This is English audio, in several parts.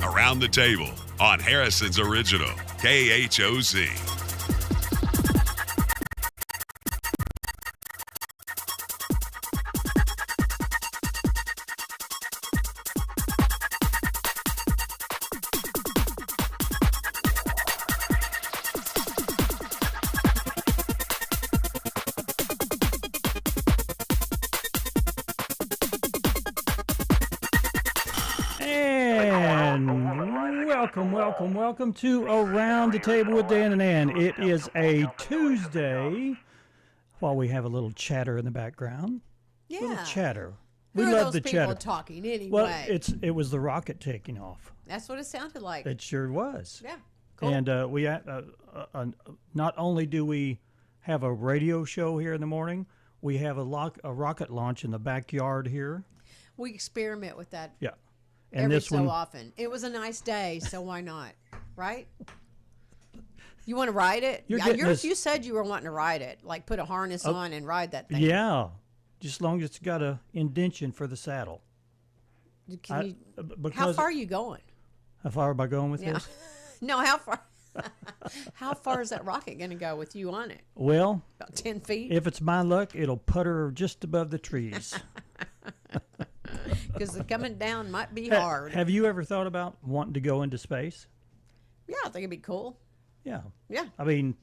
Around the Table on Harrison's Original, KHOZ. Welcome to Around the Table with Dan and Ann. It is a Tuesday. While we have a little chatter in the background. Yeah. Little chatter. Who We are love those the people chatter. talking anyway? Well, it was the rocket taking off. That's what it sounded like. It sure was. Yeah. Cool. And we not only do we have a radio show here in the morning, we have a rocket launch in the backyard here. We experiment with that. Yeah. And every this so one, often. It was a nice day, so why not? Right? You want to ride it? You said you were wanting to ride it, like put a harness on and ride that thing. Yeah, just as long as it's got a indention for the saddle. How far are you going? How far am I going with this? No, how far? How far is that rocket going to go with you on it? Well, about 10 feet. If it's my luck, it'll putter just above the trees. Because the coming down might be hard. Have you ever thought about wanting to go into space? Yeah, I think it'd be cool. Yeah. Yeah. I mean,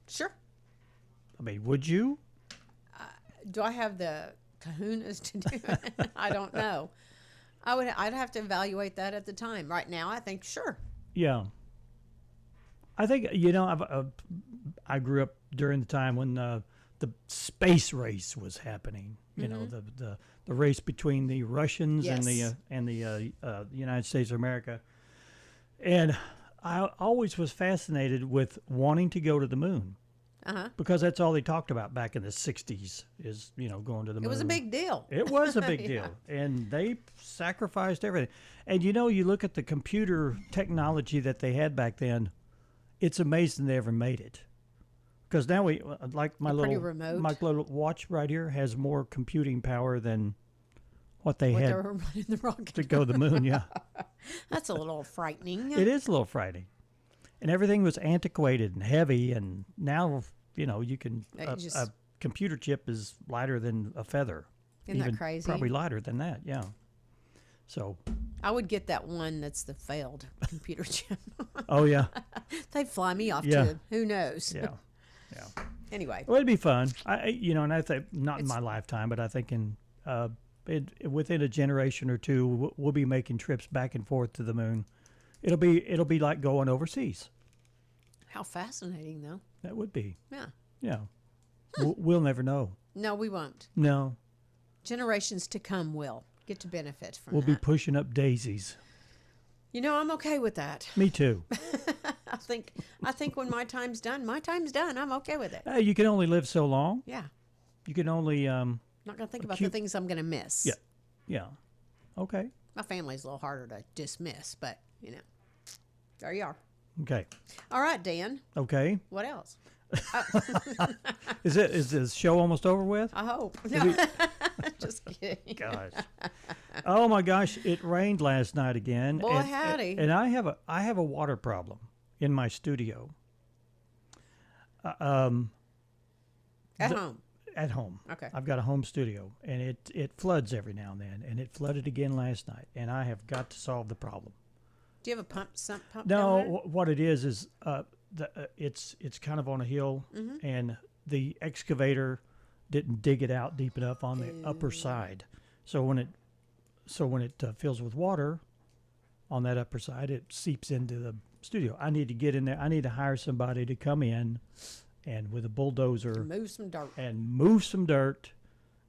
sure. Would you? Do I have the kahunas to do it? I don't know. I'd have to evaluate that at the time. Right now, I think sure. Yeah. I think I grew up during the time when the space race was happening. You know, the race between the Russians and the United States of America. And I always was fascinated with wanting to go to the moon. Because that's all they talked about back in the 60s is, going to the moon. It was a big deal. It was a big deal. And they sacrificed everything. And, you look at the computer technology that they had back then, it's amazing they ever made it. Because now my little watch right here has more computing power than what they had running the rocket to go to the moon. Yeah, that's a little frightening. It is a little frightening, and everything was antiquated and heavy. And now you can a computer chip is lighter than a feather. Isn't that crazy? Probably lighter than that. Yeah. So I would get that one that's the failed computer chip. Oh yeah. They'd fly me off too. Who knows? Yeah. Yeah. Anyway, well, it'd be fun. And I think not in my lifetime, but I think within a generation or two, we'll be making trips back and forth to the moon. It'll be like going overseas. How fascinating, though. That would be. Yeah. Yeah. We'll never know. No, we won't. No. Generations to come will get to benefit from We'll be pushing up daisies. I'm okay with that. Me too. I think when my time's done, I'm okay with it. You can only live so long. Yeah. You can only not going to think about the things I'm going to miss. Yeah. Yeah. Okay. My family's a little harder to dismiss, but, there you are. Okay. All right, Dan. Okay. What else? Is this show almost over with? I hope. No. Just kidding. Gosh. Oh my gosh! It rained last night again. Boy, howdy. And I have a water problem in my studio. At home. At home. Okay. I've got a home studio, and it floods every now and then, and it flooded again last night, and I have got to solve the problem. Do you have a sump pump? No, down there? what it is it's kind of on a hill, and the excavator didn't dig it out deep enough on the upper side. So when it fills with water on that upper side, it seeps into the studio. I need to get in there. I need to hire somebody to come in and with a bulldozer move some dirt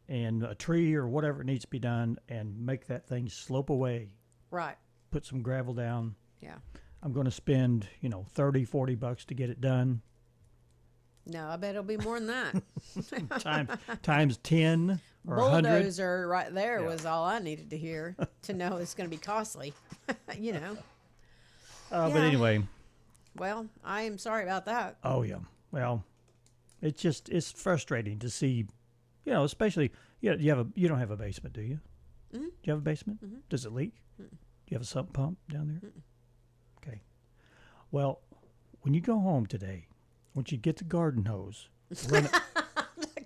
and a tree or whatever needs to be done and make that thing slope away. Right. Put some gravel down. Yeah. I'm going to spend, $30-$40 to get it done. No, I bet it'll be more than that. times 10 or 100. Bulldozer right there was all I needed to hear to know it's going to be costly. But anyway. Well, I am sorry about that. Oh, yeah. Well, it's frustrating to see, especially, you don't have a basement, do you? Do you have a basement? Does it leak? Mm-mm. Do you have a sump pump down there? Okay. Well, when you go home today, once you get the garden hose,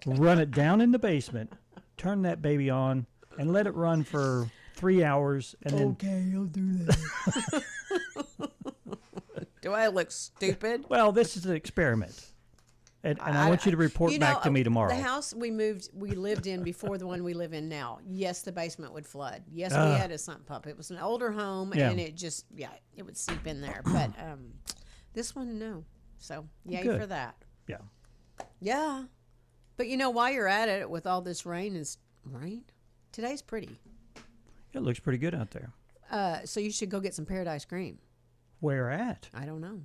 run it down in the basement, turn that baby on, and let it run for 3 hours. And then I'll do that. Do I look stupid? Well, this is an experiment. And I want you to report back to me tomorrow. The house we lived in before the one we live in now, yes, the basement would flood. Yes, we had a sump pump. It was an older home, and it just, it would seep in there. But this one, no. So, yay Good. for that. Yeah. Yeah. But, while you're at it with all this rain, today's pretty. It looks pretty good out there. So you should go get some Paradise Cream. Where at? I don't know.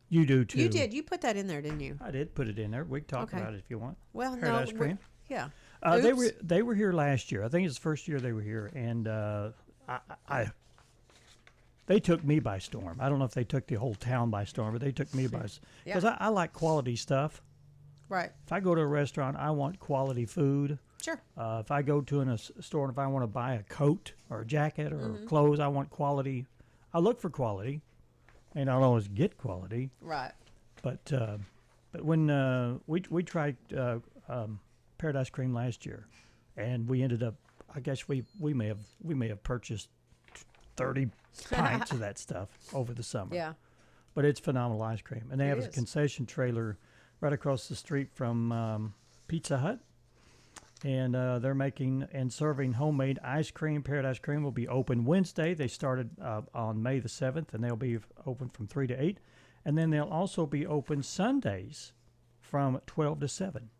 You do, too. You did. You put that in there, didn't you? I did put it in there. We can talk about it if you want. Well, Paradise Cream. Yeah. They were here last year. I think it's the first year they were here, and they took me by storm. I don't know if they took the whole town by storm, but they took me by because I like quality stuff. Right. If I go to a restaurant, I want quality food. Sure. If I go to a store and if I want to buy a coat or a jacket or clothes, I want quality. I look for quality. And I don't always get quality. Right. But when we tried Paradise Cream last year, and we ended up, I guess we may have purchased 30 pints of that stuff over the summer. Yeah. But it's phenomenal ice cream, and they have a concession trailer right across the street from Pizza Hut. And they're making and serving homemade ice cream. Paradise Cream will be open Wednesday. They started on May the 7th, and they'll be open from 3 to 8. And then they'll also be open Sundays from 12 to 7.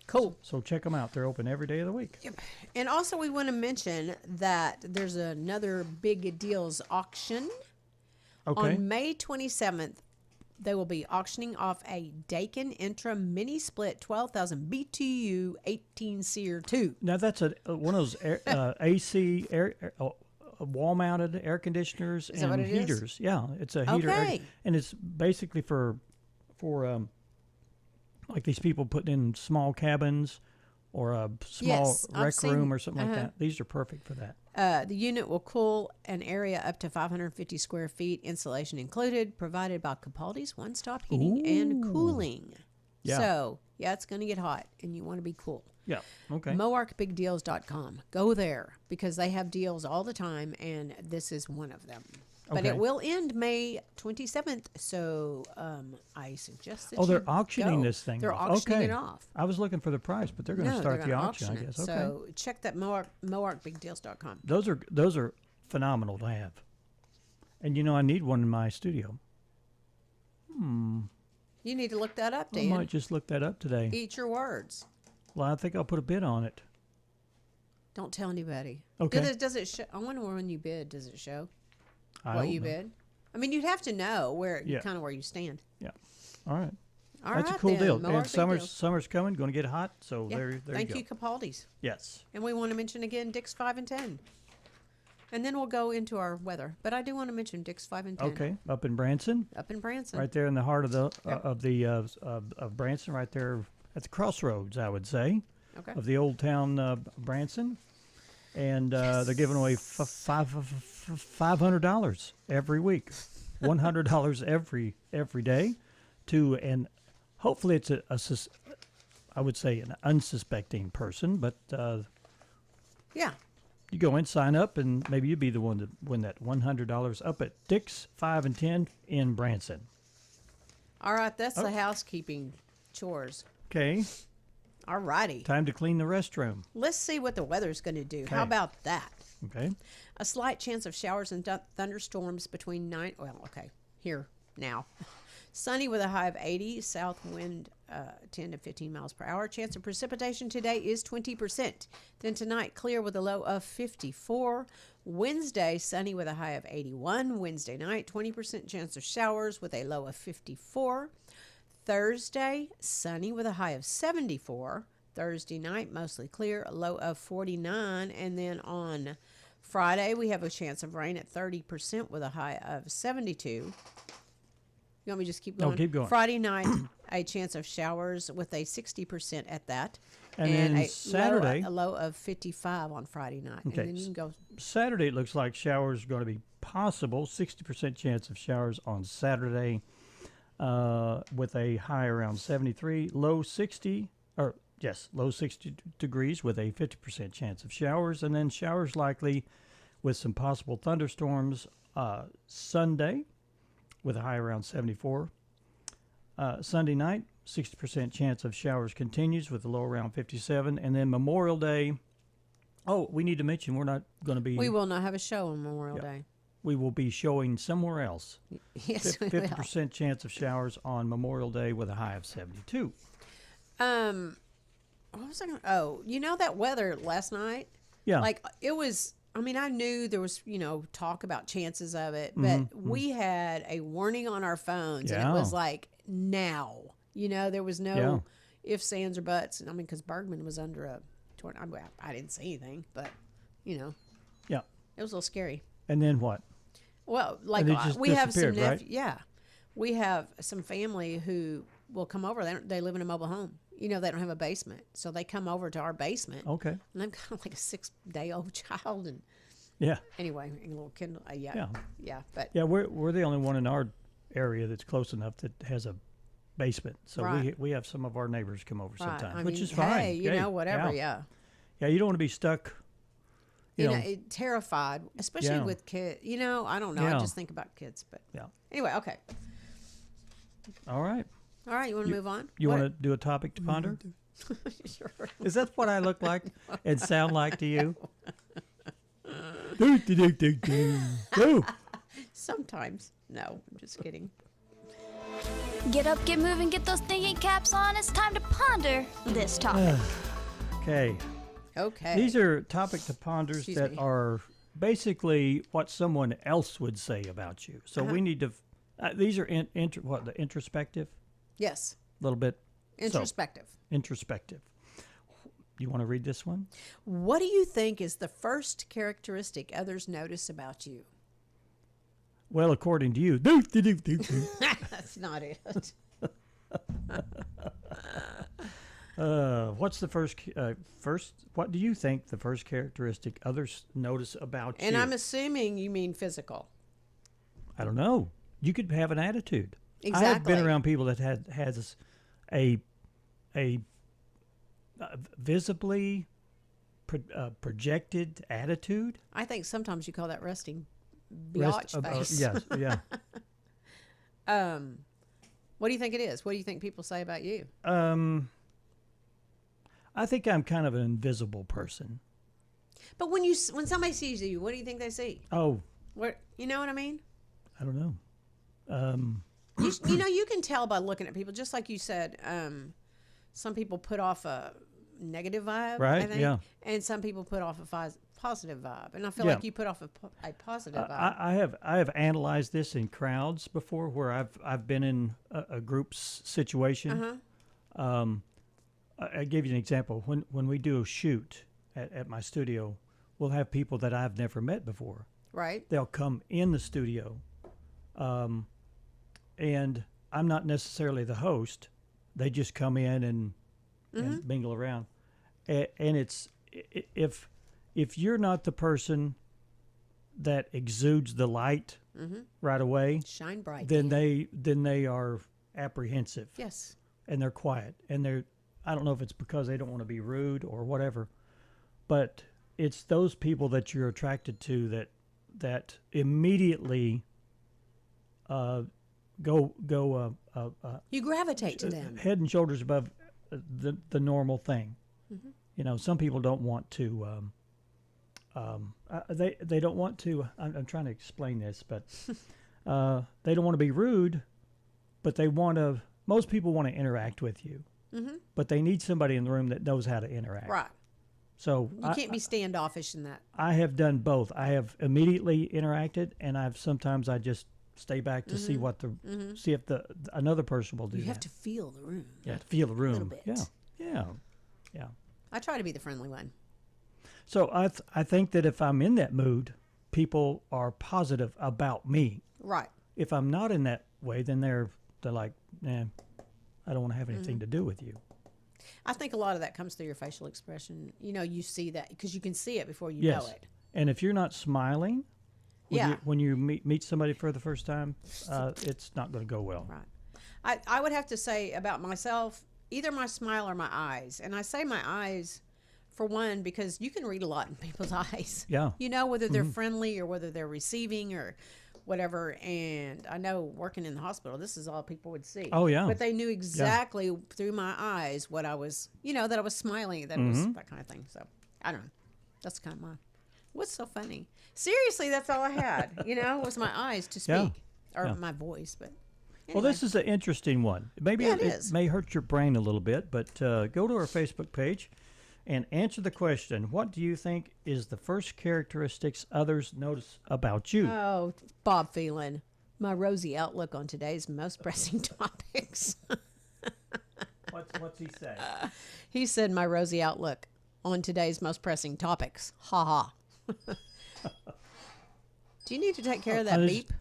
Cool. So check them out. They're open every day of the week. Yep. And also we want to mention that there's another Big Deals auction. Okay. On May 27th, they will be auctioning off a Dakin Intra Mini Split 12,000 BTU 18 SEER 2. Now that's one of those AC wall-mounted air conditioners Is that what it heaters. is? Yeah, it's a heater, Okay. and it's basically for like these people putting in small cabins or a small rec room or something like that. These are perfect for that. The unit will cool an area up to 550 square feet, insulation included, provided by Capaldi's One Stop Heating and Cooling. Yeah. So, it's going to get hot, and you want to be cool. Yeah, okay. MoarkBigDeals.com. Go there, because they have deals all the time, and this is one of them. But Okay. it will end May 27th, so I suggest that they're auctioning this thing They're off. auctioning Okay. it off. I was looking for the price, but they're going to start the auction, I it. guess. Okay. So check that MoarkBigDeals.com. Those are phenomenal to have. And I need one in my studio. You need to look that up, I Dan. might just look that up today. Eat your words. Well, I think I'll put a bid on it. Don't tell anybody. Okay. Does it show? I wonder when you bid. Does it show I what don't you know. bid? I mean, you'd have to know kind of where you stand. Yeah. All right. All That's right, a cool then. deal. Moark And Big Deals. summer's coming, going to get hot, so Yeah. there you Thank go. you, Capaldi's. Yes. And we want to mention again Dick's 5 and 10. And then we'll go into our weather. But I do want to mention Dick's 5 and 10. Okay. Up in Branson, Up in Branson. right there in the heart of of Branson, right there at the crossroads, I would say, Okay. of the old town Branson. And they're giving away $500 every week, $100 every day, and hopefully it's I would say an unsuspecting person, but Yeah. you go in, sign up, and maybe you'd be the one to win that $100 up at Dick's 5 and 10 in Branson. All right. That's the housekeeping chores. Okay, All righty. time to clean the restroom. Let's see what the weather's going to do. How Okay. about that? Okay, A slight chance of showers and thunderstorms between 9. Well, okay. Here, now. Sunny with a high of 80. South wind 10 to 15 miles per hour. Chance of precipitation today is 20%. Then tonight, clear with a low of 54. Wednesday, sunny with a high of 81. Wednesday night, 20% chance of showers with a low of 54. Thursday, sunny with a high of 74. Thursday night, mostly clear, a low of 49. And then on Friday, we have a chance of rain at 30% with a high of 72. You want me to just keep going? No, keep going. Friday night, a chance of showers with a 60% at that. And then a Saturday, a low of 55 on Friday night. Okay, And then you can go. Saturday it looks like showers are going to be possible. 60% chance of showers on Saturday, with a high around 73, low 60 degrees with a 50% chance of showers, and then showers likely with some possible thunderstorms Sunday with a high around 74. Sunday night, 60% chance of showers continues with a low around 57, and then Memorial Day. Oh, we need to mention we're not going to be. We will not have a show on Memorial Day. We will be showing somewhere else. Yes, we will. 50% chance of showers on Memorial Day with a high of 72. What was I going to? Oh, you know that weather last night? Yeah. Like, it was, I mean, I knew there was, talk about chances of it, but we had a warning on our phones, and it was like, now. There was no ifs, ands, or buts. And I mean, because Bergman was under a tornado. I didn't see anything, but, Yeah. it was a little scary. And then what? Well, like, And it just we have some disappeared, right? Yeah. We have some family who will come over. They live in a mobile home. They don't have a basement. So they come over to our basement. Okay. And I'm kind of like a 6-day-old child. And Yeah. anyway, a little Kindle. Yeah. But Yeah, we're the only one in our area that's close enough that has a basement. So Right. we have some of our neighbors come over right. sometimes, I which mean, is fine. hey, whatever. Yeah. Yeah, you don't want to be stuck. You know, Terrified, especially Yeah. with kids. I don't know. Yeah. I just think about kids. But Yeah. anyway, okay. All right. All right. You want to move on? You want to do a topic to ponder? Sure. Is that what I look like and sound like to you? Do. Sometimes. No, I'm just kidding. Get up, get moving, get those thinking caps on. It's time to ponder this topic. Okay. Okay. These are topic to ponders Excuse that me. are basically what someone else would say about you. So we need to. These are the introspective, Yes. a little bit. Introspective. Introspective. You want to read this one? What do you think is the first characteristic others notice about you? Well, according to you, That's not it. what's the first? What do you think the first characteristic others notice about And you? I'm assuming you mean physical. I don't know. You could have an attitude. I have Exactly. been around people that has a visibly projected attitude. I think sometimes you call that resting biatch face. Yes, yeah. What do you think it is? What do you think people say about you? I think I'm kind of an invisible person. But when somebody sees you, what do you think they see? Oh, What you know what I mean? I don't know. You can tell by looking at people. Just like you said, some people put off a negative vibe, Right, I think, yeah. and some people put off a positive vibe. And I feel Yeah. like you put off a positive vibe. I have analyzed this in crowds before, where I've been in a group situation. I give you an example. When we do a shoot at my studio, we'll have people that I've never met before. Right? They'll come in the studio, and I'm not necessarily the host. They just come in and mingle around, and it's if you're not the person that exudes the light right away, Shine bright. then they are apprehensive. Yes. And they're quiet, and I don't know if it's because they don't want to be rude or whatever, but it's those people that you're attracted to that immediately go You gravitate to them. head and shoulders above the normal thing. Some people don't want to. They don't want to. I'm trying to explain this, but they don't want to be rude, but they want to. Most people want to interact with you, but they need somebody in the room that knows how to interact. Right. So You can't be standoffish in that. I have done both. I have immediately interacted, and sometimes I just stay back to see what see if another person will do. You have that. to feel the room. You have to feel the room. little bit. Yeah. I try to be the friendly one. So I think that if I'm in that mood, people are positive about me. Right. If I'm not in that way, then they're like, nah, I don't want to have anything to do with you. I think a lot of that comes through your facial expression. You know, you see that because you can see it before you Yes. know it. And if you're not smiling, Yeah. when you meet somebody for the first time, it's not going to go well. Right. I would have to say about myself, either my smile or my eyes. And I say my eyes, for one, because you can read a lot in people's eyes. Yeah. You know, whether they're friendly or whether they're receiving or whatever. And I know working in the hospital, this is all people would see. Oh, yeah. But they knew exactly through my eyes what I was, you know, that I was smiling, that it was that kind of thing. So I don't know. That's kind of my, what's so funny? Seriously, that's all I had, you know, was my eyes to speak or my voice. But Well, this is an interesting one. Maybe Yeah, it it is. may hurt your brain a little bit, but go to our Facebook page and answer the question, what do you think is the first characteristics others notice about you? Oh, Bob Phelan, my rosy outlook on today's most pressing topics. What's he say? He said my rosy outlook on today's most pressing topics. Ha ha. Do you need to take care of that this- beep?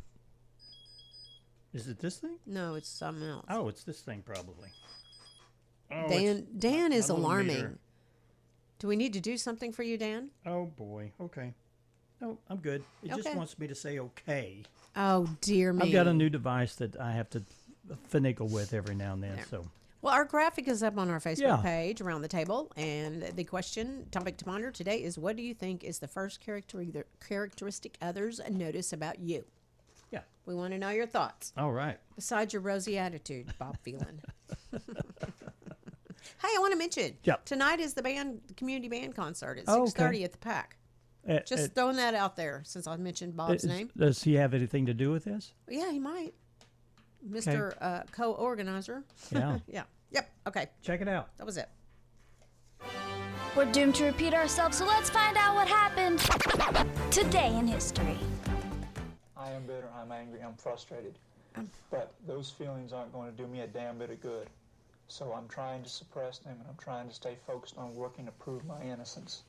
Is it this thing? No, it's something else. Oh, it's this thing probably. Oh, Dan it's is my little alarming. meter. Do we need to do something for you, Dan? Oh, boy. Okay. No, I'm good. It just Okay. wants me to say okay. Oh, dear me. I've got a new device that I have to finagle with every now and then. There. So, Well, our graphic is up on our Facebook Yeah. page around the table. And the question, topic to ponder today is, what do you think is the first characteristic others notice about you? yeah. We want to know your thoughts. All right. Besides your rosy attitude, Bob Phelan. Hey, I want to mention, Yep. tonight is the community band concert at Oh, okay. 6:30 at the PAC. Just throwing that out there since I mentioned Bob's name. Does he have anything to do with this? Yeah, he might. Mr. Co-organizer. Yeah. Yeah. Yep. Okay. Check it out. That was it. We're doomed to repeat ourselves, so let's find out what happened today in history. I am bitter, I'm angry, I'm frustrated. But those feelings aren't going to do me a damn bit of good. So I'm trying to suppress them, and I'm trying to stay focused on working to prove my innocence.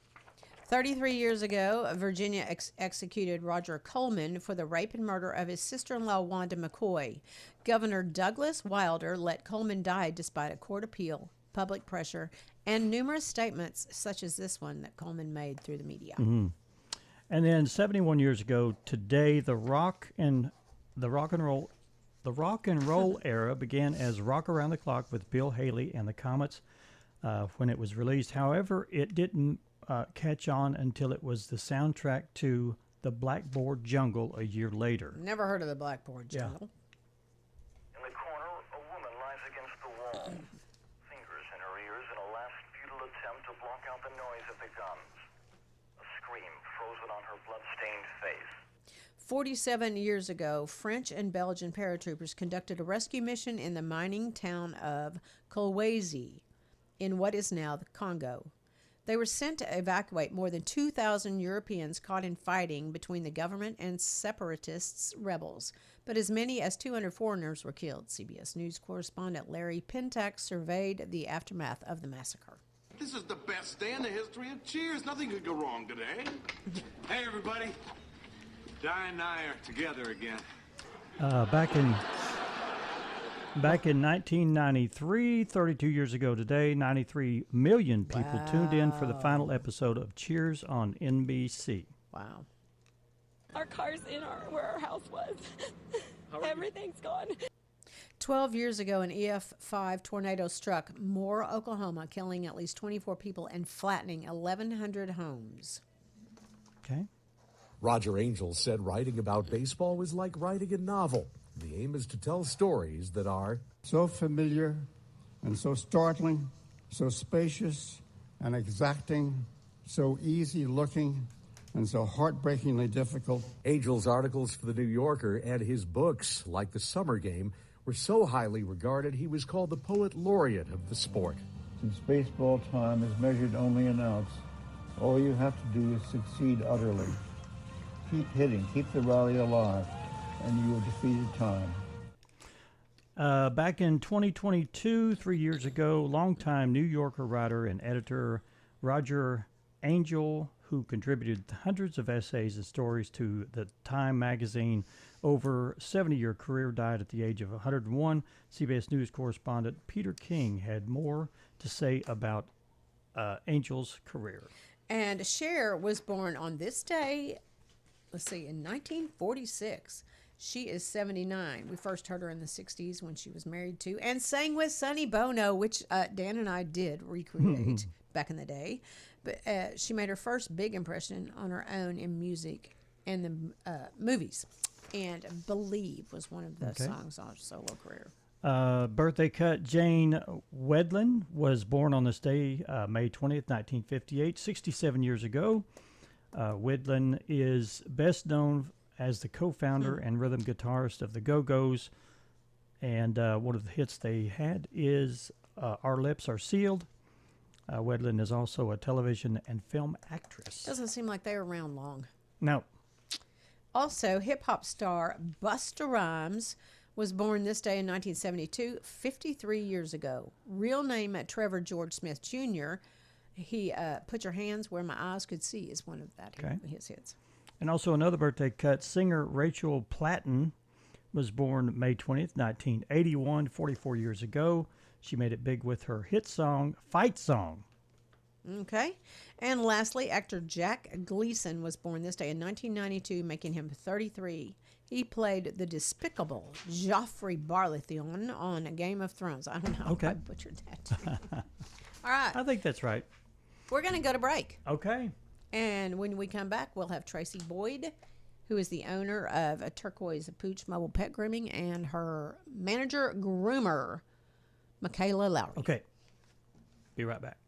33 years ago, Virginia executed Roger Coleman for the rape and murder of his sister-in-law, Wanda McCoy. Governor Douglas Wilder let Coleman die despite a court appeal, public pressure, and numerous statements such as this one that Coleman made through the media. And then 71 years ago today, the rock and roll era began as Rock Around the Clock with Bill Haley and the Comets when it was released. However, it didn't catch on until it was the soundtrack to The Blackboard Jungle a year later. Never heard of the Blackboard Yeah. Jungle. In the corner, a woman lies against the wall, fingers in her ears in a last futile attempt to block out the noise of the guns. A scream frozen on her blood-stained face. 47 years ago, French and Belgian paratroopers conducted a rescue mission in the mining town of Kolwezi in what is now the Congo. They were sent to evacuate more than 2,000 Europeans caught in fighting between the government and separatists rebels, but as many as 200 foreigners were killed. CBS News correspondent Larry Pintack surveyed the aftermath of the massacre. This is the best day in the history of Cheers. Nothing could go wrong today. Hey, everybody. Di and I are together again. Back in 1993, 32 years ago today, 93 million people tuned in for the final episode of Cheers on NBC. Wow. Our car's in where our house was. Everything's gone. 12 years ago, an EF5 tornado struck Moore, Oklahoma, killing at least 24 people and flattening 1,100 homes. Okay. Roger Angel said writing about baseball was like writing a novel. The aim is to tell stories that are so familiar and so startling, so spacious and exacting, so easy looking and so heartbreakingly difficult. Angel's articles for The New Yorker and his books, like The Summer Game, were so highly regarded he was called the poet laureate of the sport. Since baseball time is measured only in outs, all you have to do is succeed utterly. Keep hitting, keep the rally alive, and you have defeated time. Back in 2022, 3 years ago, longtime New Yorker writer and editor Roger Angel, who contributed hundreds of essays and stories to the Time magazine over a 70-year career, died at the age of 101. CBS News correspondent Peter King had more to say about Angel's career. And Cher was born on this day, let's see, in 1946. She is 79. We first heard her in the 60s when she was married to and sang with Sonny Bono, which Dan and I did recreate back in the day. But she made her first big impression on her own in music and the movies. And Believe was one of the songs on her solo career. Birthday cut, Jane Wedlin was born on this day, May 20th, 1958, 67 years ago. Wedlin is best known as the co-founder and rhythm guitarist of the Go-Go's. And one of the hits they had is Our Lips Are Sealed. Wedlin is also a television and film actress. Doesn't seem like they were around long. No. Also, hip-hop star Busta Rhymes was born this day in 1972, 53 years ago. Real name Trevor George Smith Jr. He Put Your Hands Where My Eyes Could See is one of his hits. And also another birthday cut, singer Rachel Platten was born May 20th, 1981, 44 years ago. She made it big with her hit song, Fight Song. Okay. And lastly, actor Jack Gleason was born this day in 1992, making him 33. He played the despicable Joffrey Baratheon on Game of Thrones. I don't know if I butchered that. All right. I think that's right. We're going to go to break. Okay. And when we come back, we'll have Tracy Boyd, who is the owner of a Turquoise Pooch Mobile Pet Grooming, and her manager groomer, Makayla Lowery. Okay. Be right back.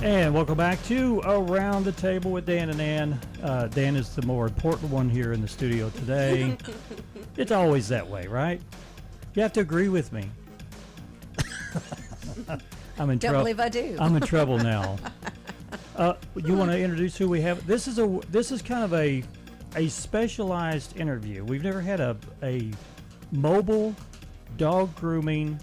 And welcome back to Around the Table with Dan and Ann. Dan is the more important one here in the studio today. It's always that way, right? You have to agree with me. I'm in trouble. Don't believe I do. I'm in trouble now. You want to introduce who we have? This is kind of a specialized interview. We've never had a mobile dog grooming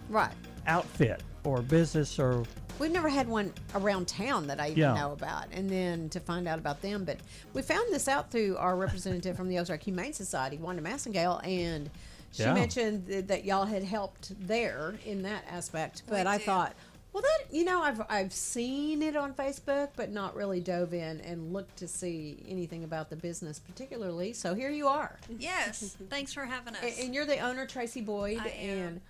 Right. outfit or business or. We've never had one around town that I even know about, and then to find out about them. But we found this out through our representative from the Ozark Humane Society, Wanda Massengale, and she mentioned that y'all had helped there in that aspect. But I thought, well, that I've seen it on Facebook, but not really dove in and looked to see anything about the business particularly. So here you are. Yes, thanks for having us. And you're the owner, Tracy Boyd. I am. And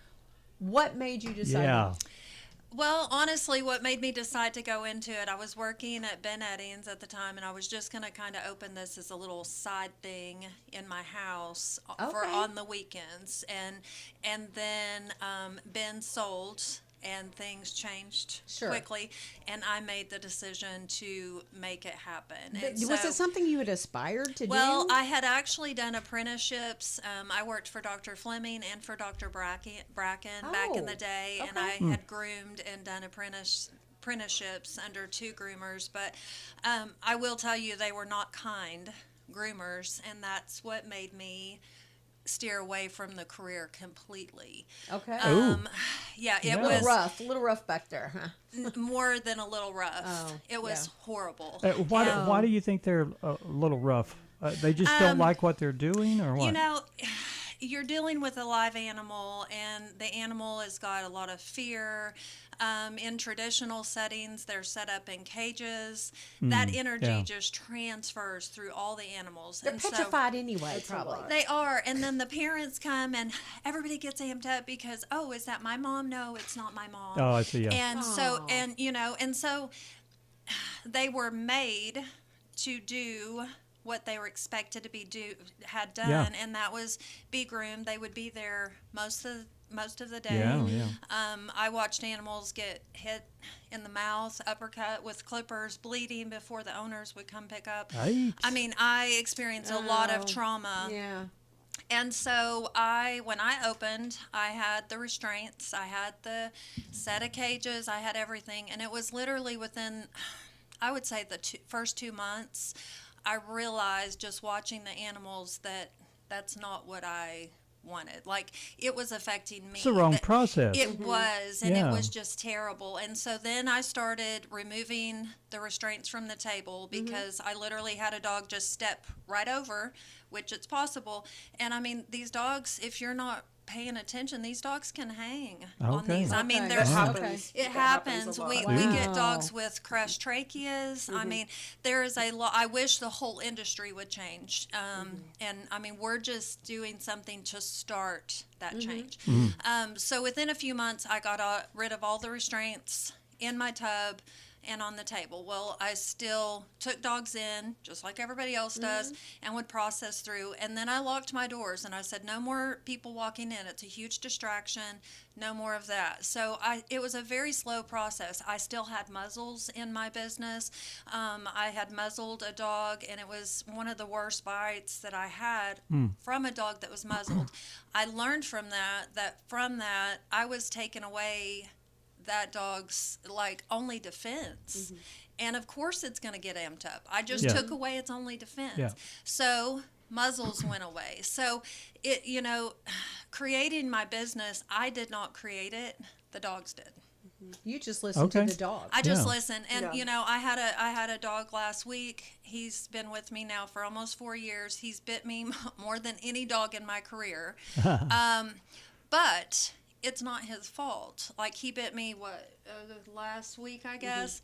what made you decide? Yeah. Well, honestly, what made me decide to go into it, I was working at Ben Eddings at the time, and I was just going to kind of open this as a little side thing in my house for on the weekends. And then Ben sold, and things changed quickly, and I made the decision to make it happen. And was it something you had aspired to do? Well, I had actually done apprenticeships. I worked for Dr. Fleming and for Dr. Bracken back in the day, and I had groomed and done apprenticeships under 2 groomers. But I will tell you, they were not kind groomers, and that's what made me steer away from the career completely. Okay. Yeah, it was a little rough back there, huh? More than a little rough. It was horrible. Why do you think they're a little rough? They just don't like what they're doing, or what? You know, you're dealing with a live animal, and the animal has got a lot of fear. In traditional settings, they're set up in cages. That energy just transfers through all the animals. They're petrified anyway, probably. They are. And then the parents come, and everybody gets amped up because, oh, is that my mom? No, it's not my mom. Oh, I see, yeah. And so, and so they were made to do what they were expected to be had done, and that was be groomed. They would be there most of the day. Yeah. I watched animals get hit in the mouth, uppercut with clippers, bleeding before the owners would come pick up. Right. I mean, I experienced a lot of trauma. Yeah. And so when I opened, I had the restraints, I had the set of cages, I had everything, and it was literally within, I would say, the first 2 months, I realized just watching the animals that that's not what I wanted. Like, it was affecting me. It's the wrong process. It was, and it was just terrible. And so then I started removing the restraints from the table because I literally had a dog just step right over, which it's possible. And I mean, these dogs, if you're not paying attention, these dogs can hang on these. I mean, there's it happens. We get dogs with crushed tracheas. I mean, there is a lot. I wish the whole industry would change. And I mean, we're just doing something to start that change. So within a few months, I got rid of all the restraints in my tub and on the table. Well, I still took dogs in, just like everybody else does, and would process through. And then I locked my doors, and I said, no more people walking in. It's a huge distraction. No more of that. So it was a very slow process. I still had muzzles in my business. I had muzzled a dog, and it was one of the worst bites that I had from a dog that was muzzled. I learned from that I was taking away that dog's only defense, and of course it's going to get amped up. I just took away its only defense. So muzzles went away. So it, creating my business, I did not create it, the dogs did. You just listened to the dog. I just listened, and I had a dog last week. He's been with me now for almost 4 years. He's bit me more than any dog in my career. But it's not his fault. Like, he bit me, last week, I guess.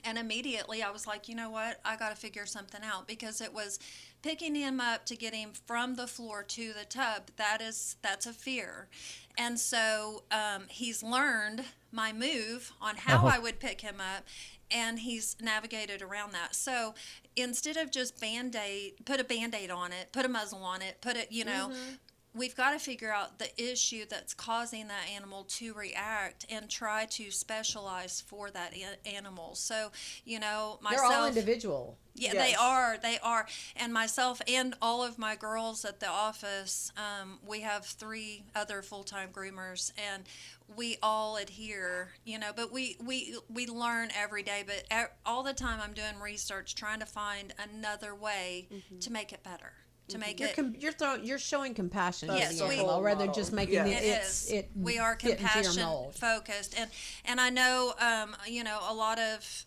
And immediately I was like, you know what? I got to figure something out, because it was picking him up to get him from the floor to the tub. That's a fear. And so he's learned my move on how I would pick him up, and he's navigated around that. So instead of just put a Band-Aid on it, put a muzzle on it, put it, we've got to figure out the issue that's causing that animal to react and try to specialize for that animal. So, myself. They're all individual. Yeah, Yes. They are. And myself and all of my girls at the office, we have 3 other full-time groomers, and we all adhere, but we learn every day. But all the time I'm doing research, trying to find another way to make it better. To make You're showing compassion Yes, to the animal rather than just making we are compassion focused, and I know a lot of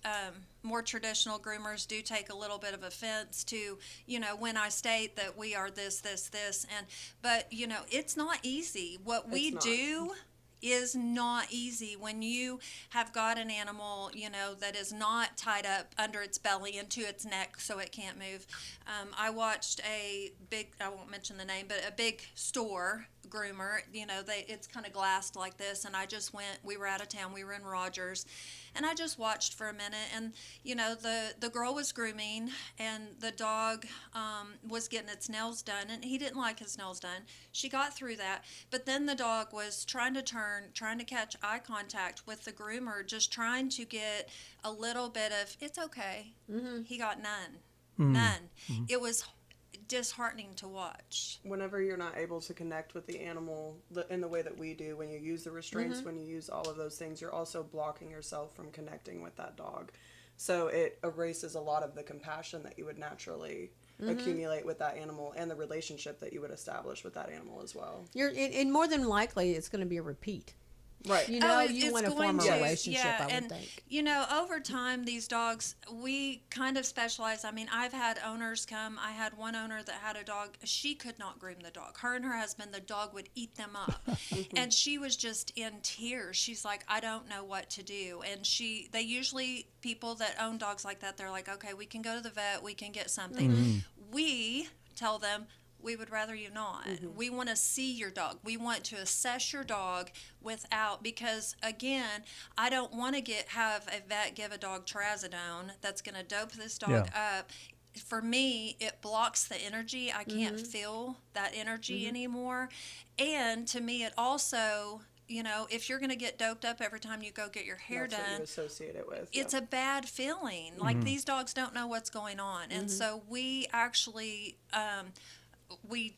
more traditional groomers do take a little bit of offense to when I state that we are this, but it's not easy. What we do is not easy when you have got an animal, that is not tied up under its belly into its neck so it can't move. I watched I won't mention the name, but a big store groomer, it's kind of glassed like this, and we were out of town, we were in Rogers, and I just watched for a minute, and the girl was grooming, and the dog was getting its nails done, and he didn't like his nails done. She got through that, but then the dog was trying to catch eye contact with the groomer, just trying to get a little bit of, it's okay. He got none. It was disheartening to watch. Whenever you're not able to connect with the animal in the way that we do, when you use the restraints, when you use all of those things, you're also blocking yourself from connecting with that dog. So it erases a lot of the compassion that you would naturally accumulate with that animal, and the relationship that you would establish with that animal as well. And more than likely, it's going to be a repeat. Right. You want to form a relationship, I would think. Over time, these dogs, we kind of specialize. I mean, I've had owners come. I had one owner that had a dog. She could not groom the dog. Her and her husband, the dog would eat them up. And she was just in tears. She's like, I don't know what to do. And they usually, people that own dogs like that, they're like, okay, we can go to the vet. We can get something. We tell them, we would rather you not. We want to see your dog. We want to assess your dog because again, I don't want to have a vet give a dog trazodone that's going to dope this dog up. For me, it blocks the energy. I can't feel that energy anymore. And to me, it also, if you're going to get doped up every time you go get your hair That's done, what you associate it with. it's a bad feeling. Like these dogs don't know what's going on. And so we actually, we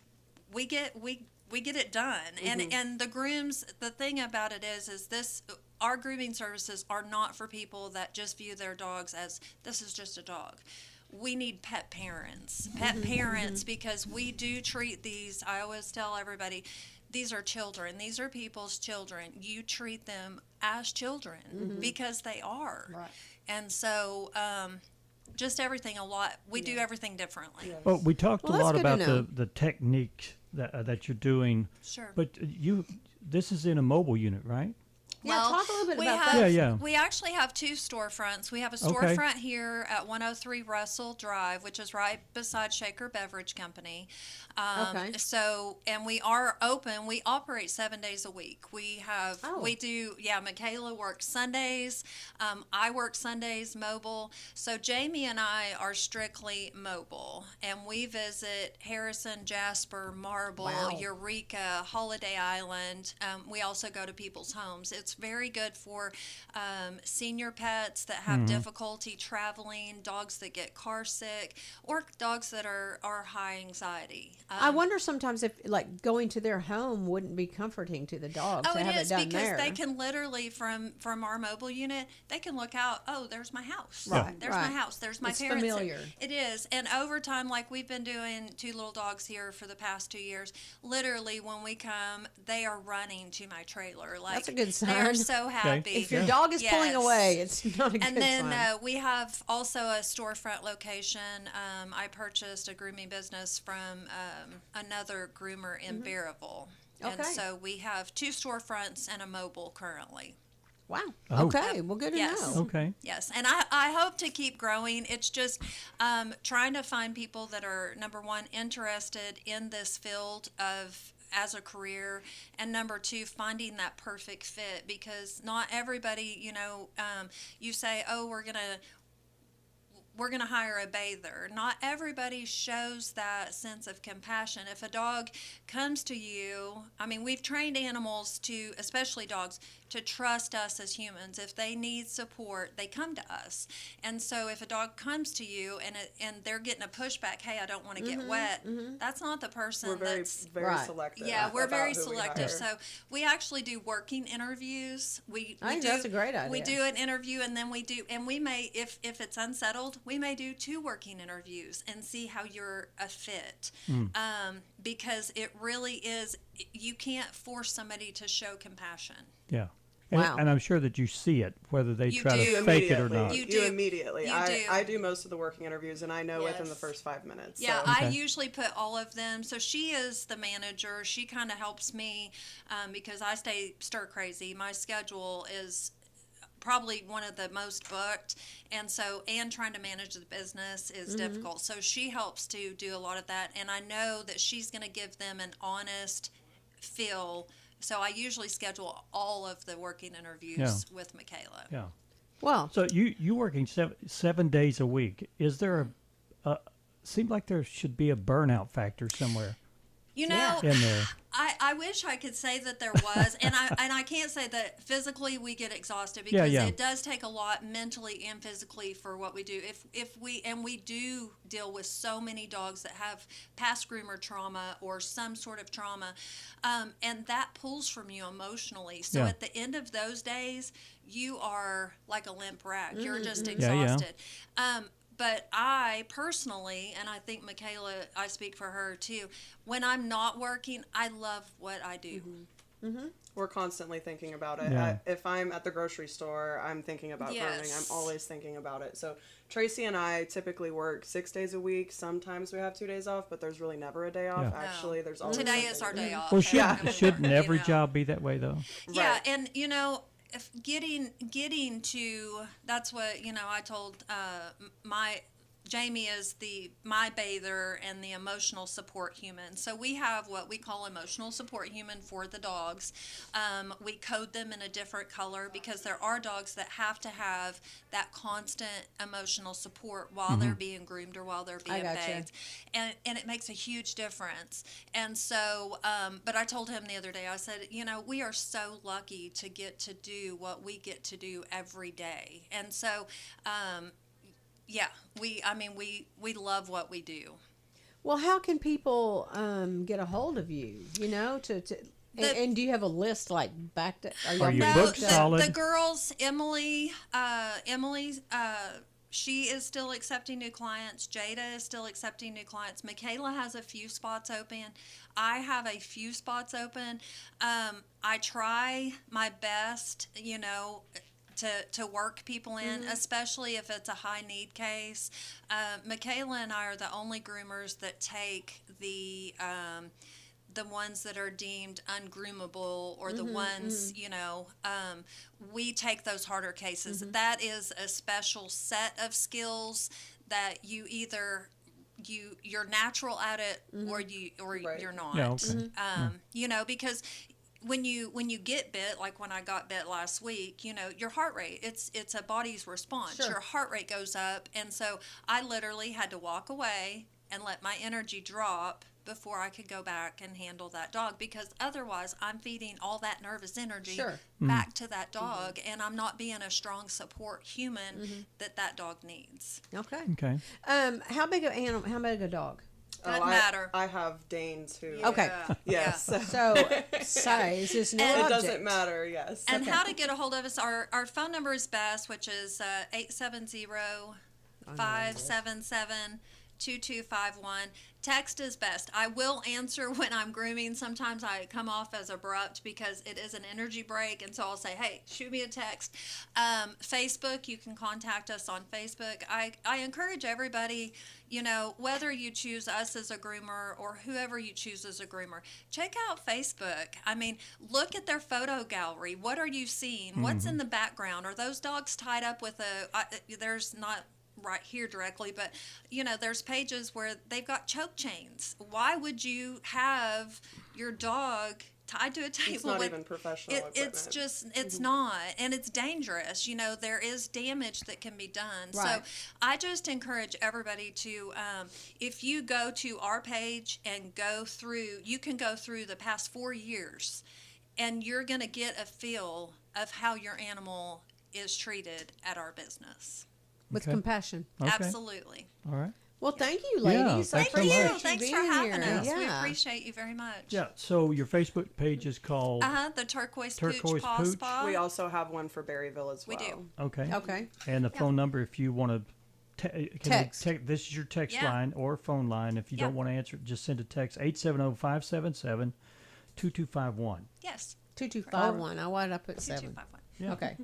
get it done, and the grooms. The thing about it is this: our grooming services are not for people that just view their dogs as this is just a dog. We need pet parents, because we do treat these. I always tell everybody, these are children. These are people's children. You treat them as children because they are, right. And so. Just everything a lot. We do everything differently. Yes. Well, we talked a lot about the technique that you're doing. Sure. But this is in a mobile unit, right? Yeah, talk a little bit about that. We actually have 2 storefronts. We have a storefront here at 103 Russell Drive, which is right beside Shaker Beverage Company. So, and we are open. We operate 7 days a week. Makayla works Sundays. I work Sundays mobile. So Jamie and I are strictly mobile, and we visit Harrison, Jasper, Marble, Eureka, Holiday Island. We also go to people's homes. It's very good for senior pets that have difficulty traveling, dogs that get car sick, or dogs that are high anxiety. I wonder sometimes if going to their home wouldn't be comforting to the dog to have it done because there. they can literally from our mobile unit, they can look out. Oh, there's my house. Right. There's my house. There's my it's parents. Familiar. It is, and over time, like we've been doing 2 little dogs here for the past 2 years. Literally, when we come, they are running to my trailer. Like that's a good sign. They are so happy. Okay. If your dog is pulling away, it's not a good sign. And then we have also a storefront location. I purchased a grooming business from another groomer in Bearville. And so we have 2 storefronts and a mobile currently. Wow. Oh. Okay. Well, good to know. Okay. Yes. And I hope to keep growing. It's just trying to find people that are, number one, interested in this field as a career, and number 2, finding that perfect fit, because not everybody, you say, oh, we're going to hire a bather. Not everybody shows that sense of compassion. If a dog comes to you, I mean, we've trained animals to, especially dogs, to trust us as humans. If they need support, they come to us. And so if a dog comes to you and they're getting a pushback, hey, I don't want to get wet, that's not the person. We're very Right. selective. Yeah, we're very about who we selective. hire. So we actually do working interviews. I think that's a great idea. We do an interview, and then we may, if it's unsettled, we may do 2 working interviews and see how you're a fit. Because it really is, you can't force somebody to show compassion. Yeah. Wow. And I'm sure that you see it, whether they You try do. to fake it or not. You You do. immediately. You I do most of the working interviews, and I know within the Yes. first 5 minutes. Yeah, so. I usually put all of them. So she is the manager. She kind of helps me because I stay stir crazy. My schedule is probably one of the most booked, and trying to manage the business is difficult. So she helps to do a lot of that, and I know that she's going to give them an honest feel. So I usually schedule all of the working interviews with Makayla. Yeah. Well, So you working 7 days a week. Is there seemed like there should be a burnout factor somewhere You know, in there? I wish I could say that there was, and I can't say that physically we get exhausted because it does take a lot mentally and physically for what we do. If we do deal with so many dogs that have past groomer trauma or some sort of trauma, and that pulls from you emotionally. So at the end of those days, you are like a limp rag. You're just exhausted. But I personally, and I think Makayla, I speak for her too, when I'm not working, I love what I do. We're constantly thinking about it. Yeah. If I'm at the grocery store, I'm thinking about grooming. I'm Yes. always thinking about it. So Tracy and I typically work 6 days a week. Sometimes we have 2 days off, but there's really never a day off. Yeah. Actually, there's always Today something is our to do. day off. Well, Yeah. shouldn't every You know. job be that way though? Yeah, Right. and if getting to, that's what I told my Jamie is my bather and the emotional support human. So we have what we call emotional support human for the dogs. We code them in a different color because there are dogs that have to have that constant emotional support while they're being groomed or while they're being bathed. And it makes a huge difference. And so, but I told him the other day, I said, we are so lucky to get to do what we get to do every day. And so, yeah, we love what we do. well, how can people get a hold of you? And do you have a list like back to? Are you No, booked solid? the girls, Emily, she is still accepting new clients. Jada is still accepting new clients. Makayla has a few spots open. I have a few spots open. I try my best, to work people in, especially if it's a high need case. Makayla and I are the only groomers that take the ones that are deemed ungroomable or the ones, we take those harder cases. That is a special set of skills that you either you're natural at it or you're not. Yeah, okay. Because when you get bit, like when I got bit last week, your heart rate, it's a body's response. Sure. Your heart rate goes up, and so I literally had to walk away and let my energy drop before I could go back and handle that dog, because otherwise I'm feeding all that nervous energy back to that dog, and I'm not being a strong support human that dog needs. Okay. Okay. How big a dog? Doesn't matter. I have Danes who. Okay. Yes. So size is no It object. doesn't matter. Yes. And how to get a hold of us, our phone number is best, which is 870-577-2251. Text is best. I will answer when I'm grooming. Sometimes I come off as abrupt because it is an energy break, and so I'll say, hey, shoot me a text. Facebook, you can contact us on Facebook. I encourage everybody, whether you choose us as a groomer or whoever you choose as a groomer, check out Facebook. I mean, look at their photo gallery. What are you seeing? What's in the background? Are those dogs tied up with there's not right here directly, but there's pages where they've got choke chains. Why would you have your dog tied to a table. It's not even professional equipment. It's just, it's not, and it's dangerous. There is damage that can be done. Right. So I just encourage everybody to, if you go to our page and you can go through the past 4 years, and you're going to get a feel of how your animal is treated at our business. With compassion. Okay. Absolutely. All right. Well, thank you, ladies. thanks so Thank you. much. Thanks for being having here. us. We Yeah. appreciate you very much. Yeah. So your Facebook page is called The Turquoise Turquoise Paw Pooch. Spa. We also have one for Berryville as well. We do. Okay. Okay. And the phone number, if you want to Text. this is your text Yeah. line or phone line. If you don't want to answer it, just send a text 870-577-2251. Yes. 2251. I wanted to put 7. 2251. Yeah. Okay.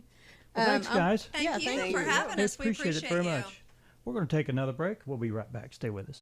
Well, thanks, guys. Thank Yeah, you thank for you. having We us. We appreciate it very you. much. We're going to take another break. We'll be right back. Stay with us.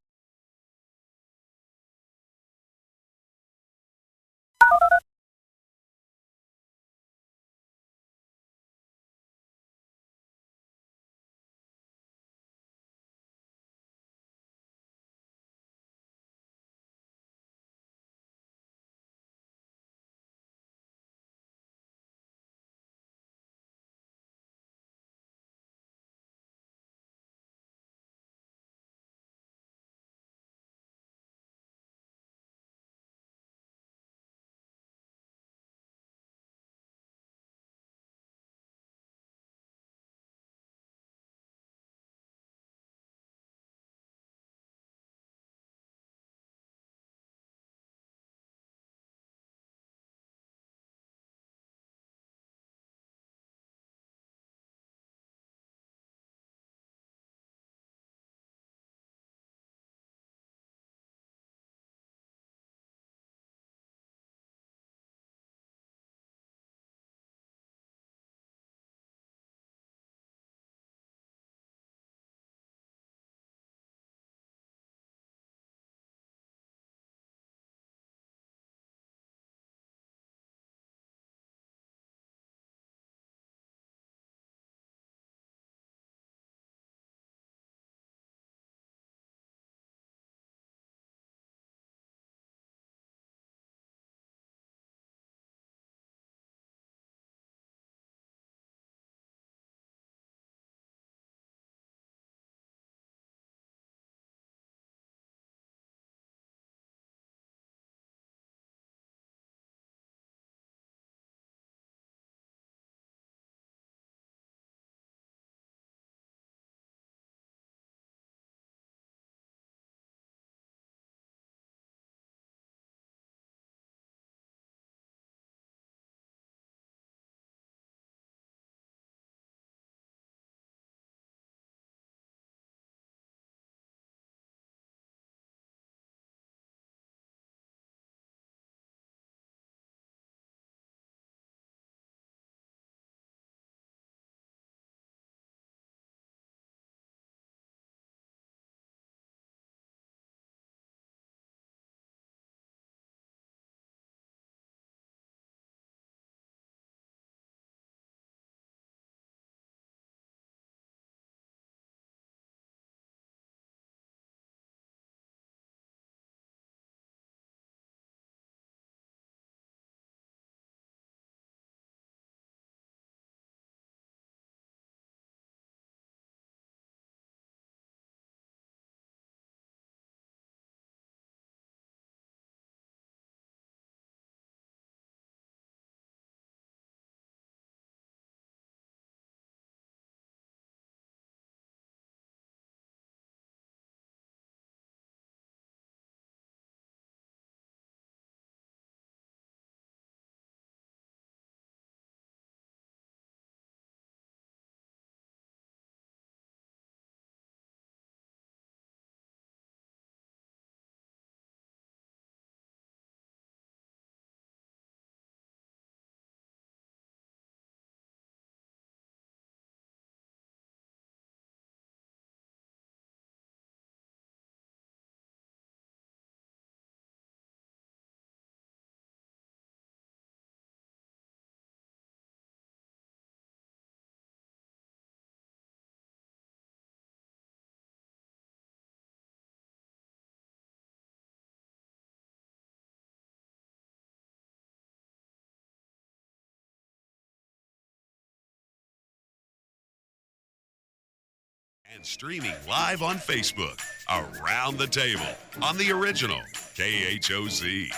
And streaming live on Facebook, Around the Table, on the original KHOZ.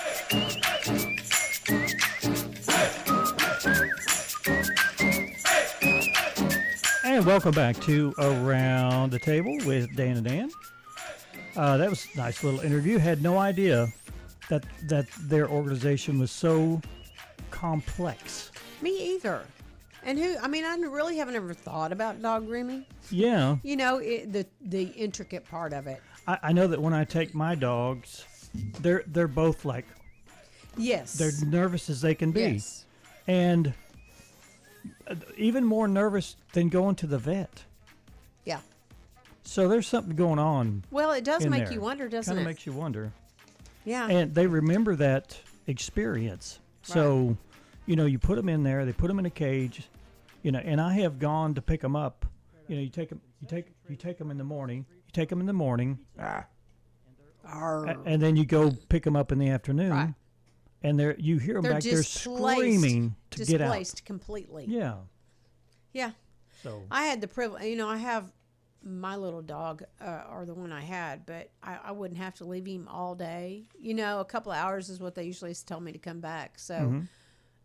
And welcome back to Around the Table with Dan and Dan. That was a nice little interview. Had no idea that their organization was so complex. Me either. And I really haven't ever thought about dog grooming. Yeah. You know, the intricate part of it. I know that when I take my dogs, they're both like, yes, they're nervous as they can be. Yes. And even more nervous than going to the vet. Yeah. So there's something going on. Well, it does make there. you wonder, doesn't Kind it? of makes you wonder. Yeah. And they remember that experience. Right. So, you know, you put them in there, they put them in a cage, you know, and I have gone to pick them up. You know, you take them in the morning. You take them in the morning. And then you go pick them up in the afternoon. Right. And you hear them back there screaming to get out. Displaced completely. Yeah. Yeah. So I had the privilege, you know, I have my little dog, or the one I had, but I wouldn't have to leave him all day. You know, a couple of hours is what they usually tell me to come back. So,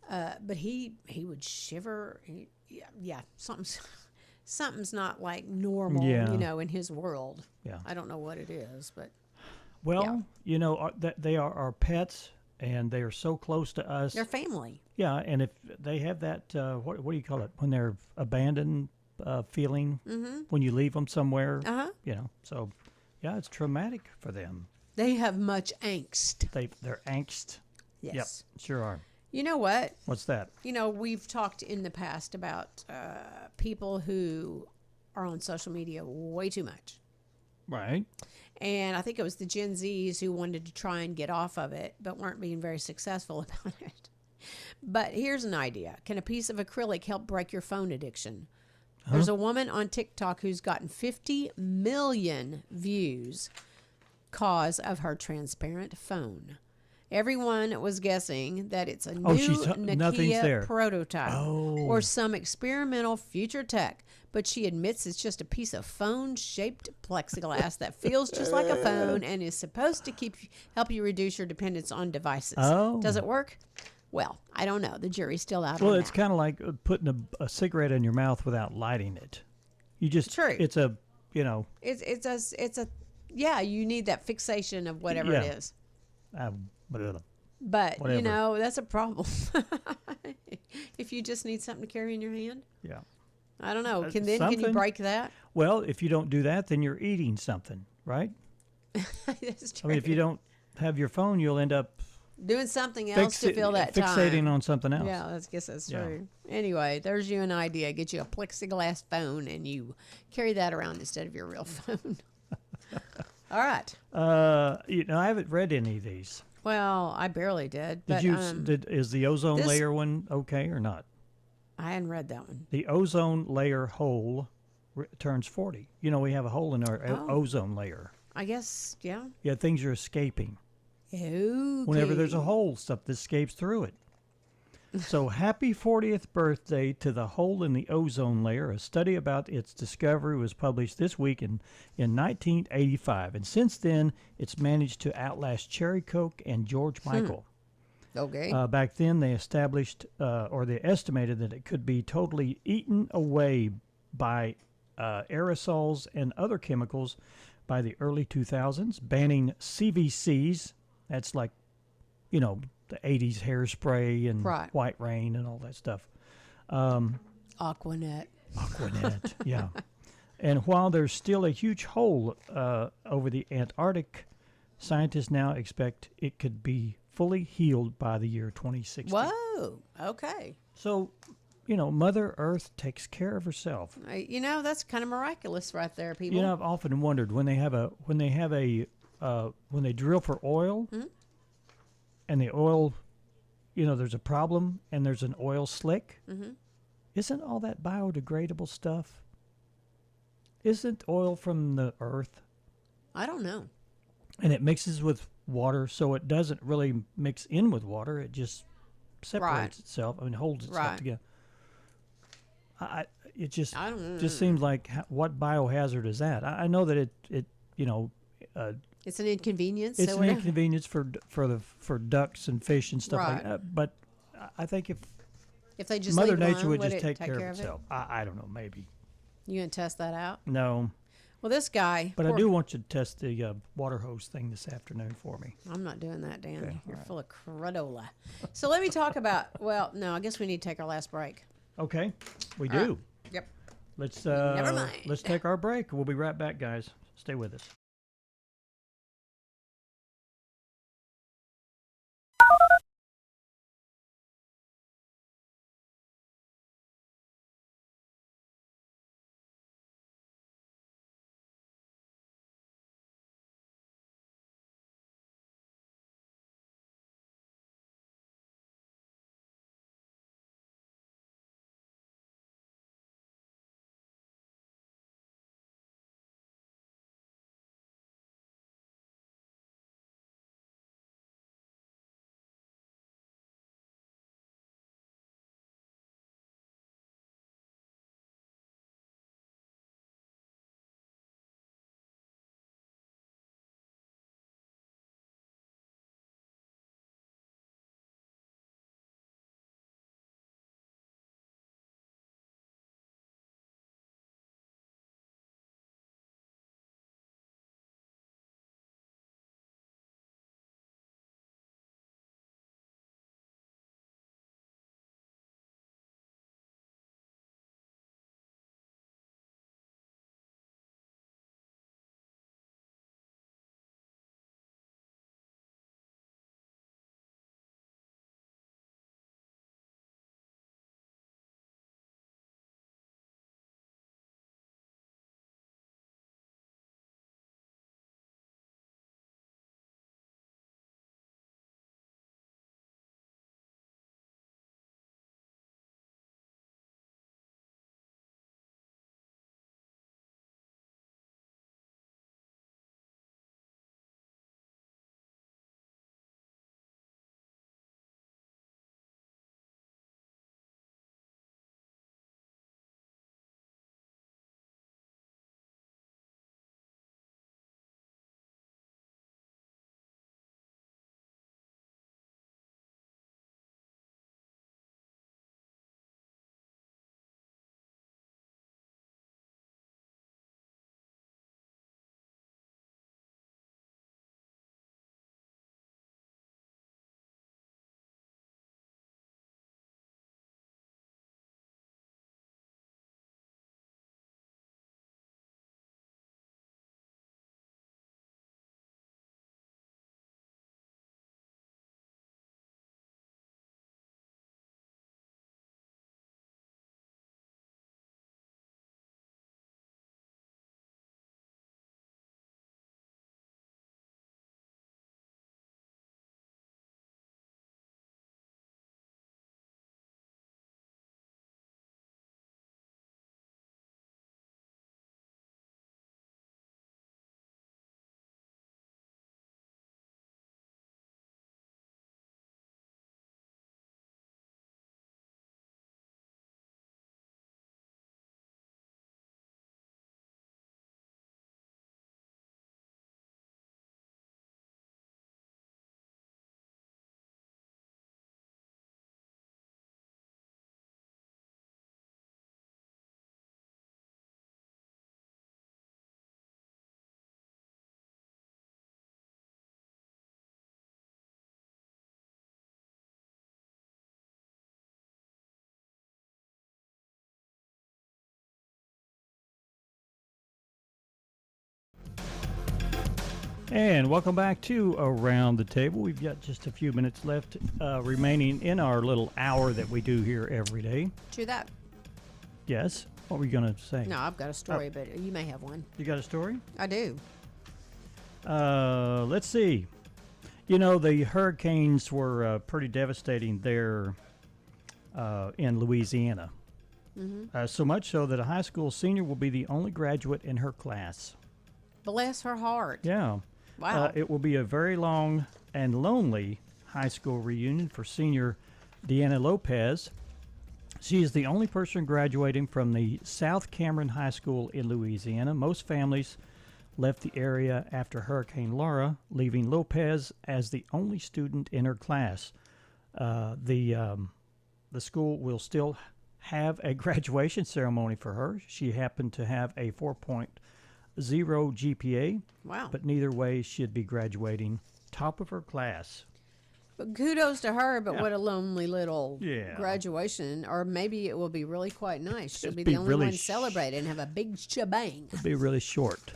but he would shiver. Yeah, something's not like normal, you know, in his world. Yeah. I don't know what it is, but. Well, yeah. you know, they are our pets, and they are so close to us. They're family. Yeah, and if they have that, what do you call it, when they're abandoned feeling, when you leave them somewhere, you know, so, yeah, it's traumatic for them. They have much angst. They're angst. Yes. Yep, sure are. You know what? What's that? You know, we've talked in the past about people who are on social media way too much. Right. And I think it was the Gen Zs who wanted to try and get off of it, but weren't being very successful about it. But here's an idea. Can a piece of acrylic help break your phone addiction? There's a woman on TikTok who's gotten 50 million views cause of her transparent phone. Everyone was guessing that it's a new Nokia prototype or some experimental future tech, but she admits it's just a piece of phone-shaped plexiglass that feels just like a phone and is supposed to help you reduce your dependence on devices. Does it work? Well, I don't know. The jury's still out on that. Well, it's kind of like putting a cigarette in your mouth without lighting it. You just, True. It's a, you know. It's a, yeah, you need that fixation of whatever it is. But, whatever. You know, that's a problem. If you just need something to carry in your hand. Yeah. I don't know. Can you break that? Well, if you don't do that, then you're eating something, right? That's true. I mean, if you don't have your phone, you'll end up doing something else to fill that fixating time. on something else. Yeah, I guess that's true. Anyway, there's you an idea. Get you a plexiglass phone and you carry that around instead of your real phone. All right. You know, I haven't read any of these. Well, I barely did. But, is the ozone layer one okay or not? I hadn't read that one. The ozone layer hole turns 40. You know, we have a hole in our ozone layer. I guess, yeah. Yeah, things are escaping. Okay. Whenever there's a hole, stuff that escapes through it. So happy 40th birthday to the hole in the ozone layer. A study about its discovery was published this week in 1985. And since then, it's managed to outlast Cherry Coke and George Michael. Okay. Back then, they established, or they estimated that it could be totally eaten away by aerosols and other chemicals by the early 2000s, banning CVCs. That's like, you know, the 80s hairspray and White Rain and all that stuff. Aquanet, yeah. And while there's still a huge hole over the Antarctic, scientists now expect it could be fully healed by the year 2060. Whoa, okay. So, you know, Mother Earth takes care of herself. You know, that's kind of miraculous right there, people. You know, I've often wondered when they drill for oil, and the oil, you know, there's a problem and there's an oil slick. Isn't all that biodegradable stuff? Isn't oil from the earth? I don't know. And it mixes with water, so it doesn't really mix in with water. It just separates itself. I mean, holds itself together. It just I don't just seems like what biohazard is that? I know that it it's an inconvenience. It's so an inconvenience for ducks and fish and stuff like Right. that. But I think if they just Mother leave it Nature alone, would would just it take take care care of of it? itself. I don't know, maybe. You gonna test that out? No. Well, this guy. But I do want you to test the water hose thing this afternoon for me. I'm not doing that, Dan. Okay, You're all right. full of crudola. So let me talk about. Well, no, I guess we need to take our last break. Okay, we do. Yep. Let's Never mind. Let's take our break. We'll be right back, guys. Stay with us. And welcome back to Around the Table. We've got just a few minutes left remaining in our little hour that we do here every day. True that. Yes? What were you going to say? No, I've got a story, but you may have one. You got a story? I do. Let's see. You know, the hurricanes were pretty devastating there in Louisiana. Mm-hmm. So much so that a high school senior will be the only graduate in her class. Bless her heart. Yeah. Wow. It will be a very long and lonely high school reunion for senior Deanna Lopez, She is the only person graduating from the South Cameron High School in Louisiana. Most families left the area after Hurricane Laura, leaving Lopez as the only student in her class. The school will still have a graduation ceremony for her. She happened to have a 4.0 GPA. Wow. But neither way, she'd be graduating top of her class. But kudos to her, but what a lonely little Yeah. graduation. Or maybe it will be really quite nice. She'll It'd be be the only really one celebrating and have a big shebang. It'd be really short.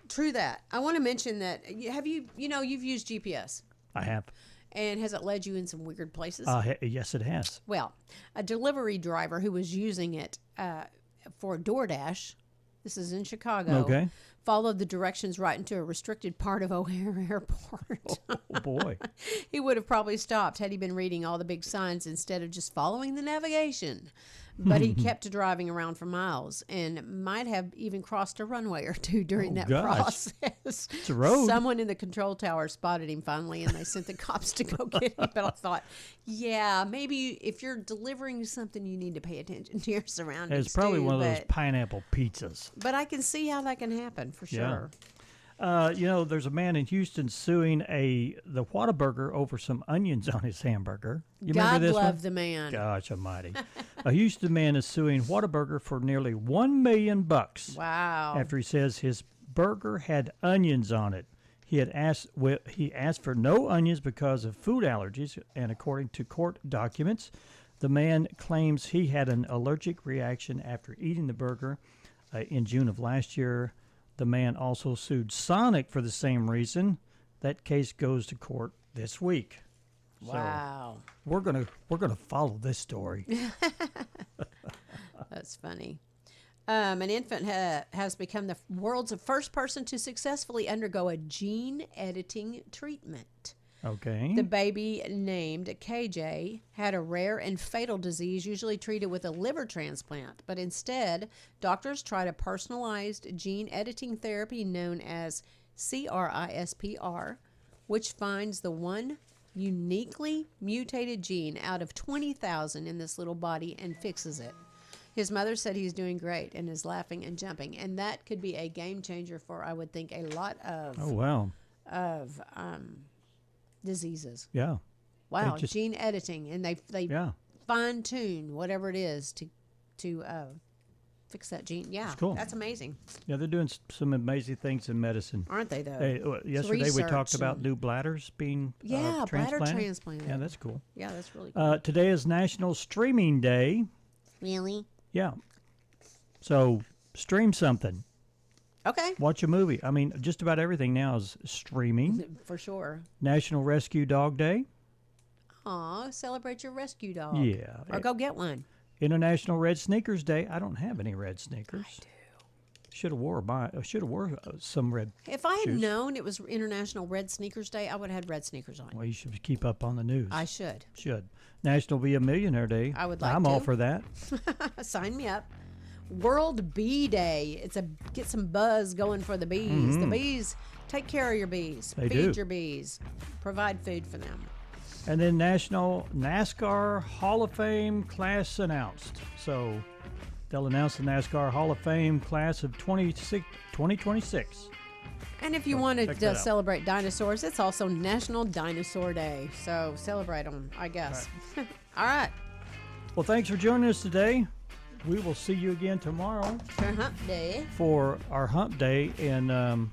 True that. I want to mention that, you've used GPS. I have. And has it led you in some weird places? Yes, it has. Well, a delivery driver who was using it for DoorDash, this is in Chicago, Okay. followed the directions right into a restricted part of O'Hare Airport. Oh, boy. He would have probably stopped had he been reading all the big signs instead of just following the navigation. But he kept driving around for miles and might have even crossed a runway or two during that process. It's a road. Someone in the control tower spotted him finally, and they sent the cops to go get him. But I thought, yeah, maybe if you're delivering something, you need to pay attention to your surroundings. It's probably too, one of those pineapple pizzas. But I can see how that can happen for sure. There's a man in Houston suing the Whataburger over some onions on his hamburger. You remember God this love one? the man. Gosh almighty. A Houston man is suing Whataburger for nearly $1 million. Wow. After he says his burger had onions on it. He asked for no onions because of food allergies, and according to court documents, the man claims he had an allergic reaction after eating the burger in June of last year. The man also sued Sonic for the same reason. That case goes to court this week. Wow. So we're gonna follow this story. That's funny. An infant has become the world's first person to successfully undergo a gene editing treatment. Okay. The baby, named KJ, had a rare and fatal disease usually treated with a liver transplant, but instead, doctors tried a personalized gene editing therapy known as CRISPR, which finds the one uniquely mutated gene out of 20,000 in this little body and fixes it. His mother said he's doing great and is laughing and jumping, and that could be a game changer for, I would think, a lot of diseases. Yeah. Wow, gene editing, and they fine tune whatever it is to fix that gene. Yeah, that's cool. That's amazing. Yeah, they're doing some amazing things in medicine, aren't they? Though. Yesterday we talked about new bladders being bladder transplanted. Yeah, that's cool. Yeah, that's really cool. Today is National Streaming Day. Really? Yeah. So stream something. Okay. Watch a movie. I mean, just about everything now is streaming. For sure. National Rescue Dog Day. Aw, celebrate your rescue dog. Yeah. Or go get one. International Red Sneakers Day. I don't have any red sneakers. I do. Should have wore some red. If I had shoes. known it was International Red Sneakers Day, I would have had red sneakers on. Well, you should keep up on the news. I should. National Be a Millionaire Day. I would like I'm to. all for that. Sign me up. World Bee Day. It's get some buzz going for the bees. The bees, take care of your bees. Feed your bees. Provide food for them. And then National NASCAR Hall of Fame class announced. So they'll announce the NASCAR Hall of Fame class of 2026. And if you wanted to celebrate dinosaurs, it's also National Dinosaur Day. So celebrate them, I guess. All right. Well, thanks for joining us today. We will see you again tomorrow for Hump Day. For our Hump Day, and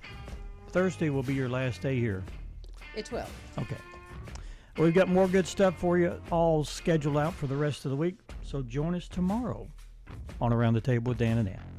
Thursday will be your last day here. It will. Okay. We've got more good stuff for you all scheduled out for the rest of the week, so join us tomorrow on Around the Table with Dan and Ann.